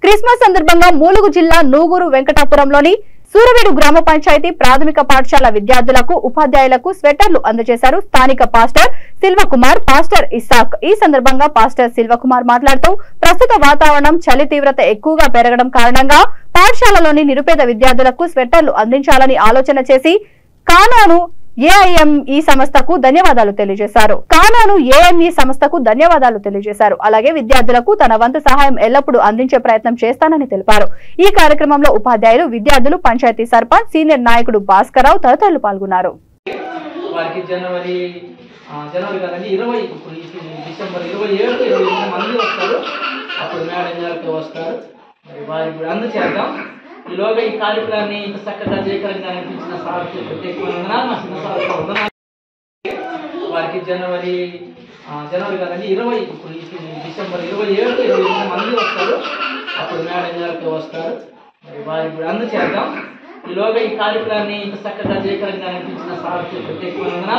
Christmas సందర్భంగా మూలుగు జిల్లా నూగూరు వెంకటాపురంలోని సూరవీడు గ్రామ పంచాయతీ ప్రాథమిక పాఠశాల విద్యార్థులకు ఉపాధ్యాయులకు స్వెటర్లు అందజేశారు స్థానిక పాస్టర్ సిల్వకుమార్, పాస్టర్ ఇస్సాక్. ఈ సందర్భంగా పాస్టర్ సిల్వకుమార్ మాట్లాడుతూ ప్రస్తుత వాతావరణం చలి తీవ్రత ఎక్కువగా పెరగడం కారణంగా పాఠశాలలోని నిరుపేద విద్యార్థులకు స్వెటర్లు అందించాలని ఆలోచన చేసి కానాను ఏఐఎంఈ సంస్థకు ధన్యవాదాలు తెలియజేశారు. అలాగే విద్యార్థులకు తన వంతు సహాయం ఎల్లప్పుడూ అందించే ప్రయత్నం చేస్తానని తెలిపారు. ఈ కార్యక్రమంలో ఉపాధ్యాయులు, విద్యార్థులు, పంచాయతీ సర్పంచ్, సీనియర్ నాయకుడు భాస్కరరావు తదితరులు పాల్గొన్నారు. ఈలోగా ఈ కార్యక్రమాన్ని ఇంత చక్కగా జయకరంగా అనిపించిన సార్కి ప్రత్యేకమైన వారికి జనవరి కాదండి 20 డిసెంబర్ 27, 28 మంది వస్తారు. అప్పుడు మేడం గారికి వస్తారు. వారికి కూడా అందచేద్దాం. ఈలోగా ఈ కార్యక్రమాన్ని ఇంత చక్కగా జయకరంగా అనిపించిన సార్కి ప్రత్యేకమైన